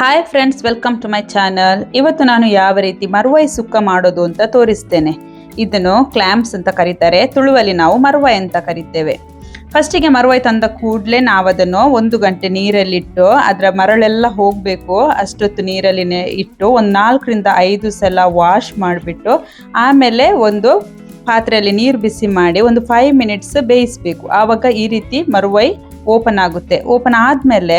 Hi friends, welcome to my channel. ಇವತ್ತು ನಾನು ಯಾವ ರೀತಿ ಮರುವೈ ಸುಕ್ಕ ಮಾಡೋದು ಅಂತ ತೋರಿಸ್ತೇನೆ. ಇದನ್ನು ಕ್ಲಾಂಪ್ಸ್ ಅಂತ ಕರೀತಾರೆ, ತುಳುವಲ್ಲಿ ನಾವು ಮರುವೈ ಅಂತ ಕರಿತೇವೆ. ಫಸ್ಟಿಗೆ ಮರುವೈ ತಂದ ಕೂಡಲೇ ನಾವು ಅದನ್ನು 1 ಗಂಟೆ ನೀರಲ್ಲಿಟ್ಟು ಅದರ ಮರಳೆಲ್ಲ ಹೋಗಬೇಕು ಅಷ್ಟೊತ್ತು ನೀರಲ್ಲಿ ಇಟ್ಟು ಒಂದು 4ರಿಂದ 5 ಸಲ ವಾಶ್ ಮಾಡಿಬಿಟ್ಟು ಆಮೇಲೆ ಒಂದು ಪಾತ್ರೆಯಲ್ಲಿ ನೀರು ಬಿಸಿ ಮಾಡಿ ಒಂದು 5 ಮಿನಿಟ್ಸ್ ಬೇಯಿಸಬೇಕು. ಆವಾಗ ಈ ರೀತಿ ಮರುವೈ ಓಪನ್ ಆಗುತ್ತೆ. ಓಪನ್ ಆದಮೇಲೆ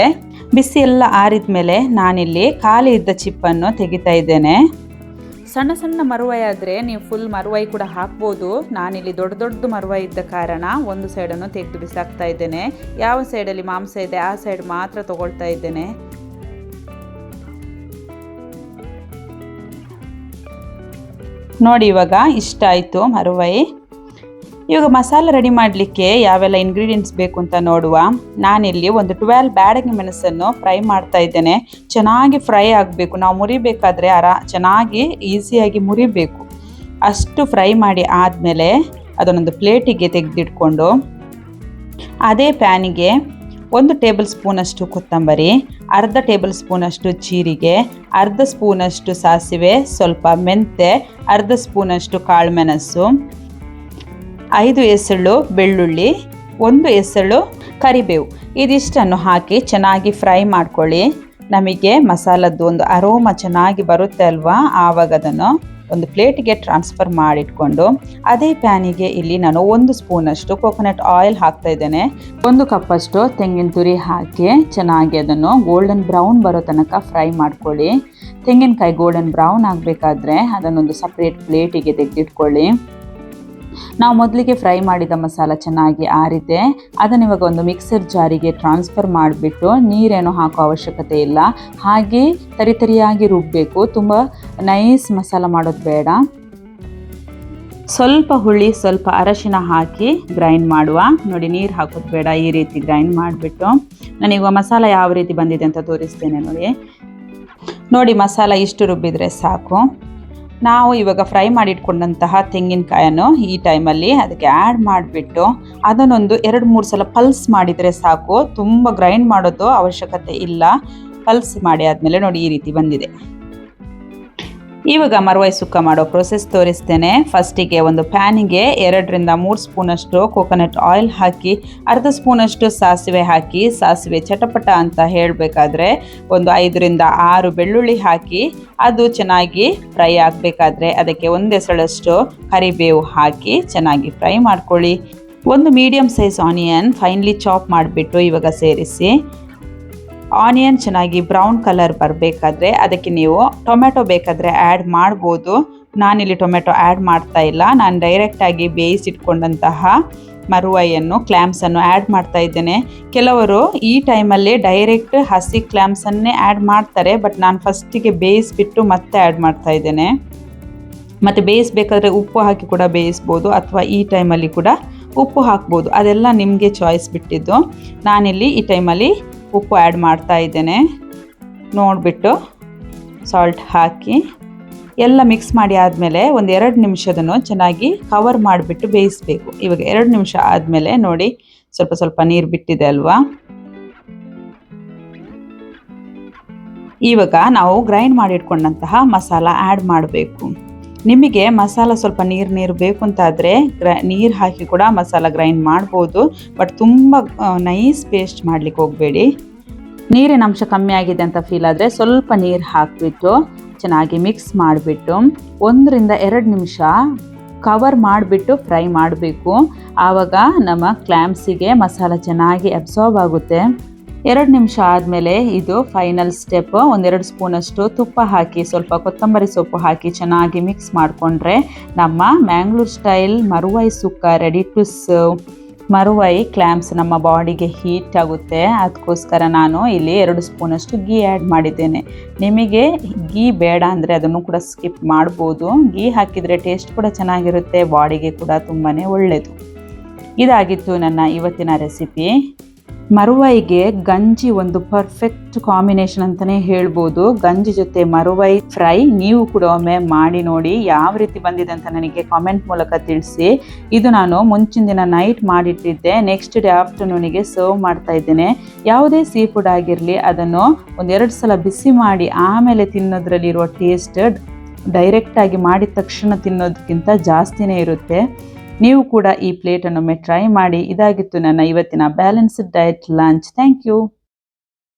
ಬಿಸಿ ಎಲ್ಲ ಆರಿದ ಮೇಲೆ ನಾನಿಲ್ಲಿ ಖಾಲಿ ಇದ್ದ ಚಿಪ್ಪನ್ನು ತೆಗಿತಾ ಇದ್ದೇನೆ. ಸಣ್ಣ ಸಣ್ಣ ಮರುವೈ ಆದರೆ ನೀವು ಫುಲ್ ಮರುವೈ ಕೂಡ ಹಾಕ್ಬೋದು. ನಾನಿಲ್ಲಿ ದೊಡ್ಡ ದೊಡ್ಡ ಮರುವೈ ಇದ್ದ ಕಾರಣ ಒಂದು ಸೈಡನ್ನು ತೆಗೆದು ಬಿಸಾಕ್ತಾ ಇದ್ದೇನೆ. ಯಾವ ಸೈಡಲ್ಲಿ ಮಾಂಸ ಇದೆ ಆ ಸೈಡ್ ಮಾತ್ರ ತಗೊಳ್ತಾ ಇದ್ದೇನೆ. ನೋಡಿ, ಇವಾಗ ಇಷ್ಟ ಆಯಿತು ಮರುವೈ. ಇವಾಗ ಮಸಾಲೆ ರೆಡಿ ಮಾಡಲಿಕ್ಕೆ ಯಾವೆಲ್ಲ ಇಂಗ್ರೀಡಿಯೆಂಟ್ಸ್ ಬೇಕು ಅಂತ ನೋಡುವ. ನಾನಿಲ್ಲಿ ಒಂದು 12 ಬ್ಯಾಡಗಿ ಮೆಣಸನ್ನು ಫ್ರೈ ಮಾಡ್ತಾ ಇದ್ದೇನೆ. ಚೆನ್ನಾಗಿ ಫ್ರೈ ಆಗಬೇಕು. ನಾವು ಮುರಿಬೇಕಾದ್ರೆ ಚೆನ್ನಾಗಿ ಈಸಿಯಾಗಿ ಮುರಿಬೇಕು. ಅಷ್ಟು ಫ್ರೈ ಮಾಡಿ ಆದಮೇಲೆ ಅದನ್ನೊಂದು ಪ್ಲೇಟಿಗೆ ತೆಗೆದಿಟ್ಕೊಂಡು ಅದೇ ಪ್ಯಾನಿಗೆ 1 ಟೇಬಲ್ ಸ್ಪೂನಷ್ಟು ಕೊತ್ತಂಬರಿ, ಅರ್ಧ ಟೇಬಲ್ ಸ್ಪೂನಷ್ಟು ಜೀರಿಗೆ, ಅರ್ಧ ಸ್ಪೂನಷ್ಟು ಸಾಸಿವೆ, ಸ್ವಲ್ಪ ಮೆಂತೆ, ಅರ್ಧ ಸ್ಪೂನಷ್ಟು ಕಾಳುಮೆಣಸು, 5 ಎಸಳು ಬೆಳ್ಳುಳ್ಳಿ, 1 ಎಸಳು ಕರಿಬೇವು, ಇದಿಷ್ಟನ್ನು ಹಾಕಿ ಚೆನ್ನಾಗಿ ಫ್ರೈ ಮಾಡ್ಕೊಳ್ಳಿ. ನಮಗೆ ಮಸಾಲದ್ದು ಒಂದು ಅರೋಮ ಚೆನ್ನಾಗಿ ಬರುತ್ತೆ ಅಲ್ವಾ, ಆವಾಗ ಅದನ್ನು ಒಂದು ಪ್ಲೇಟಿಗೆ ಟ್ರಾನ್ಸ್ಫರ್ ಮಾಡಿಟ್ಕೊಂಡು ಅದೇ ಪ್ಯಾನಿಗೆ ಇಲ್ಲಿ ನಾನು 1 ಸ್ಪೂನಷ್ಟು ಕೋಕೋನಟ್ ಆಯಿಲ್ ಹಾಕ್ತಾ ಇದ್ದೇನೆ. 1 ಕಪ್ಪಷ್ಟು ತೆಂಗಿನ ತುರಿ ಹಾಕಿ ಚೆನ್ನಾಗಿ ಅದನ್ನು ಗೋಲ್ಡನ್ ಬ್ರೌನ್ ಬರೋ ತನಕ ಫ್ರೈ ಮಾಡ್ಕೊಳ್ಳಿ. ತೆಂಗಿನಕಾಯಿ ಗೋಲ್ಡನ್ ಬ್ರೌನ್ ಆಗಬೇಕಾದ್ರೆ ಅದನ್ನೊಂದು ಸಪ್ರೇಟ್ ಪ್ಲೇಟಿಗೆ ತೆಗೆದಿಟ್ಕೊಳ್ಳಿ. ನಾವು ಮೊದಲಿಗೆ ಫ್ರೈ ಮಾಡಿದ ಮಸಾಲ ಚೆನ್ನಾಗಿ ಆರಿದೆ. ಅದನ್ನು ಇವಾಗ ಒಂದು ಮಿಕ್ಸರ್ ಜಾರಿಗೆ ಟ್ರಾನ್ಸ್ಫರ್ ಮಾಡಿಬಿಟ್ಟು ನೀರೇನು ಹಾಕೋ ಅವಶ್ಯಕತೆ ಇಲ್ಲ, ಹಾಗೆ ತರಿತರಿಯಾಗಿ ರುಬ್ಬಬೇಕು. ತುಂಬ ನೈಸ್ ಮಸಾಲ ಮಾಡೋದು ಬೇಡ. ಸ್ವಲ್ಪ ಹುಳಿ ಸ್ವಲ್ಪ ಅರಶಿನ ಹಾಕಿ ಗ್ರೈಂಡ್ ಮಾಡುವ. ನೋಡಿ, ನೀರು ಹಾಕೋದು ಬೇಡ, ಈ ರೀತಿ ಗ್ರೈಂಡ್ ಮಾಡಿಬಿಟ್ಟು ನಾನೀಗ ಮಸಾಲ ಯಾವ ರೀತಿ ಬಂದಿದೆ ಅಂತ ತೋರಿಸ್ತೇನೆ. ನೋಡಿ ಮಸಾಲ ಇಷ್ಟು ರುಬ್ಬಿದರೆ ಸಾಕು. ನಾವು ಇವಾಗ ಫ್ರೈ ಮಾಡಿಟ್ಕೊಂಡಂತಹ ತೆಂಗಿನಕಾಯನ್ನು ಈ ಟೈಮಲ್ಲಿ ಅದಕ್ಕೆ ಆ್ಯಡ್ ಮಾಡಿಬಿಟ್ಟು ಅದನ್ನೊಂದು 2-3 ಸಲ ಪಲ್ಸ್ ಮಾಡಿದರೆ ಸಾಕು. ತುಂಬ ಗ್ರೈಂಡ್ ಮಾಡೋದು ಅವಶ್ಯಕತೆ ಇಲ್ಲ. ಪಲ್ಸ್ ಮಾಡಿ ಆದಮೇಲೆ ನೋಡಿ ಈ ರೀತಿ ಬಂದಿದೆ. ಇವಾಗ ಮರುವೈ ಸುಕ್ಕ ಮಾಡೋ ಪ್ರೊಸೆಸ್ ತೋರಿಸ್ತೇನೆ. ಫಸ್ಟಿಗೆ ಒಂದು ಪ್ಯಾನಿಗೆ 2ರಿಂದ 3 ಸ್ಪೂನಷ್ಟು ಕೋಕೋನಟ್ ಆಯಿಲ್ ಹಾಕಿ ಅರ್ಧ ಸ್ಪೂನಷ್ಟು ಸಾಸಿವೆ ಹಾಕಿ, ಸಾಸಿವೆ ಚಟಪಟ ಅಂತ ಹೇಳಬೇಕಾದ್ರೆ ಒಂದು 5ರಿಂದ 6 ಬೆಳ್ಳುಳ್ಳಿ ಹಾಕಿ ಅದು ಚೆನ್ನಾಗಿ ಫ್ರೈ ಆಗಬೇಕಾದ್ರೆ ಅದಕ್ಕೆ 1 ಎಸಳಷ್ಟು ಕರಿಬೇವು ಹಾಕಿ ಚೆನ್ನಾಗಿ ಫ್ರೈ ಮಾಡ್ಕೊಳ್ಳಿ. ಒಂದು medium size onion finally chop ಮಾಡಿಬಿಟ್ಟು ಇವಾಗ ಸೇರಿಸಿ. ಆನಿಯನ್ ಚೆನ್ನಾಗಿ ಬ್ರೌನ್ ಕಲರ್ ಬರಬೇಕಾದ್ರೆ ಅದಕ್ಕೆ ನೀವು ಟೊಮೆಟೊ ಬೇಕಾದರೆ ಆ್ಯಡ್ ಮಾಡ್ಬೋದು. ನಾನಿಲ್ಲಿ ಟೊಮೆಟೊ ಆ್ಯಡ್ ಮಾಡ್ತಾ ಇಲ್ಲ. ನಾನು ಡೈರೆಕ್ಟಾಗಿ ಬೇಯಿಸಿಟ್ಕೊಂಡಂತಹ ಮರುವೈಯನ್ನು ಕ್ಲ್ಯಾಮ್ಸನ್ನು ಆ್ಯಡ್ ಮಾಡ್ತಾ ಇದ್ದೇನೆ. ಕೆಲವರು ಈ ಟೈಮಲ್ಲಿ ಡೈರೆಕ್ಟ್ ಹಸಿ ಕ್ಲ್ಯಾಮ್ಸನ್ನೇ ಆ್ಯಡ್ ಮಾಡ್ತಾರೆ, ಬಟ್ ನಾನು ಫಸ್ಟಿಗೆ ಬೇಯಿಸಿಬಿಟ್ಟು ಮತ್ತೆ ಆ್ಯಡ್ ಮಾಡ್ತಾ ಇದ್ದೇನೆ. ಮತ್ತು ಬೇಯಿಸಬೇಕಾದ್ರೆ ಉಪ್ಪು ಹಾಕಿ ಕೂಡ ಬೇಯಿಸ್ಬೋದು, ಅಥವಾ ಈ ಟೈಮಲ್ಲಿ ಕೂಡ ಉಪ್ಪು ಹಾಕ್ಬೋದು. ಅದೆಲ್ಲ ನಿಮಗೆ ಚಾಯ್ಸ್ ಬಿಟ್ಟಿದ್ದು. ನಾನಿಲ್ಲಿ ಈ ಟೈಮಲ್ಲಿ ಉಪ್ಪು ಆ್ಯಡ್ ಮಾಡ್ತಾ ಇದ್ದೇನೆ. ನೋಡಿಬಿಟ್ಟು ಸಾಲ್ಟ್ ಹಾಕಿ ಎಲ್ಲ ಮಿಕ್ಸ್ ಮಾಡಿ ಆದಮೇಲೆ ಒಂದು 2 ನಿಮಿಷದನ್ನು ಚೆನ್ನಾಗಿ ಕವರ್ ಮಾಡಿಬಿಟ್ಟು ಬೇಯಿಸಬೇಕು. ಇವಾಗ 2 ನಿಮಿಷ ಆದಮೇಲೆ ನೋಡಿ ಸ್ವಲ್ಪ ಸ್ವಲ್ಪ ನೀರು ಬಿಟ್ಟಿದೆ ಅಲ್ವಾ. ಇವಾಗ ನಾವು ಗ್ರೈಂಡ್ ಮಾಡಿಟ್ಕೊಂಡಂತಹ ಮಸಾಲ ಆ್ಯಡ್ ಮಾಡಬೇಕು. ನಿಮಗೆ ಮಸಾಲ ಸ್ವಲ್ಪ ನೀರು ಬೇಕು ಅಂತಾದರೆ ನೀರು ಹಾಕಿ ಕೂಡ ಮಸಾಲ ಗ್ರೈಂಡ್ ಮಾಡ್ಬೋದು, ಬಟ್ ತುಂಬ ನೈಸ್ ಪೇಸ್ಟ್ ಮಾಡಲಿಕ್ಕೆ ಹೋಗಬೇಡಿ. ನೀರಿನ ಅಂಶ ಕಮ್ಮಿ ಆಗಿದೆ ಅಂತ ಫೀಲ್ ಆದರೆ ಸ್ವಲ್ಪ ನೀರು ಹಾಕಿಬಿಟ್ಟು ಚೆನ್ನಾಗಿ ಮಿಕ್ಸ್ ಮಾಡಿಬಿಟ್ಟು 1ರಿಂದ 2 ನಿಮಿಷ ಕವರ್ ಮಾಡಿಬಿಟ್ಟು ಫ್ರೈ ಮಾಡಬೇಕು. ಆವಾಗ ನಮ್ಮ ಕ್ಲ್ಯಾಮ್ಸಿಗೆ ಮಸಾಲ ಚೆನ್ನಾಗಿ ಅಬ್ಸಾರ್ಬ್ ಆಗುತ್ತೆ. 2 ನಿಮಿಷ ಆದಮೇಲೆ ಇದು ಫೈನಲ್ ಸ್ಟೆಪ್. 1-2 ಸ್ಪೂನಷ್ಟು ತುಪ್ಪ ಹಾಕಿ ಸ್ವಲ್ಪ ಕೊತ್ತಂಬರಿ ಸೊಪ್ಪು ಹಾಕಿ ಚೆನ್ನಾಗಿ ಮಿಕ್ಸ್ ಮಾಡಿಕೊಂಡ್ರೆ ನಮ್ಮ Mangalore style marvai sukka ready to serve. Marvai clams ನಮ್ಮ ಬಾಡಿಗೆ ಹೀಟ್ ಆಗುತ್ತೆ, ಅದಕ್ಕೋಸ್ಕರ ನಾನು ಇಲ್ಲಿ 2 ಸ್ಪೂನಷ್ಟು ಗೀ ಆ್ಯಡ್ ಮಾಡಿದ್ದೇನೆ. ನಿಮಗೆ ಗೀ ಬೇಡ ಅಂದರೆ ಅದನ್ನು ಕೂಡ ಸ್ಕಿಪ್ ಮಾಡ್ಬೋದು. ಗೀ ಹಾಕಿದರೆ ಟೇಸ್ಟ್ ಕೂಡ ಚೆನ್ನಾಗಿರುತ್ತೆ, ಬಾಡಿಗೆ ಕೂಡ ತುಂಬಾ ಒಳ್ಳೆಯದು. ಇದಾಗಿತ್ತು ನನ್ನ ಇವತ್ತಿನ ರೆಸಿಪಿ. ಮರುವೈಗೆ ಗಂಜಿ ಒಂದು ಪರ್ಫೆಕ್ಟ್ ಕಾಂಬಿನೇಷನ್ ಅಂತಲೇ ಹೇಳ್ಬೋದು. ಗಂಜಿ ಜೊತೆ ಮರುವೈ ಫ್ರೈ ನೀವು ಕೂಡ ಒಮ್ಮೆ ಮಾಡಿ ನೋಡಿ, ಯಾವ ರೀತಿ ಬಂದಿದೆ ಅಂತ ನನಗೆ ಕಾಮೆಂಟ್ ಮೂಲಕ ತಿಳಿಸಿ. ಇದು ನಾನು ಮುಂಚಿನ ದಿನ ನೈಟ್ ಮಾಡಿಟ್ಟಿದ್ದೆ, ನೆಕ್ಸ್ಟ್ ಡೇ ಆಫ್ಟರ್ನೂನಿಗೆ ಸರ್ವ್ ಮಾಡ್ತಾ ಇದ್ದೇನೆ. ಯಾವುದೇ ಸೀ ಫುಡ್ ಆಗಿರಲಿ ಅದನ್ನು ಒಂದೆರಡು ಸಲ ಬಿಸಿ ಮಾಡಿ ಆಮೇಲೆ ತಿನ್ನೋದ್ರಲ್ಲಿರುವ ಟೇಸ್ಟ್ ಡೈರೆಕ್ಟಾಗಿ ಮಾಡಿದ ತಕ್ಷಣ ತಿನ್ನೋದಕ್ಕಿಂತ ಜಾಸ್ತಿನೇ ಇರುತ್ತೆ. ನೀವು ಕೂಡ ಈ ಪ್ಲೇಟನ್ನು ಒಮ್ಮೆ ಟ್ರೈ ಮಾಡಿ. ಇದಾಗಿತ್ತು ನನ್ನ ಇವತ್ತಿನ balanced diet lunch. Thank you.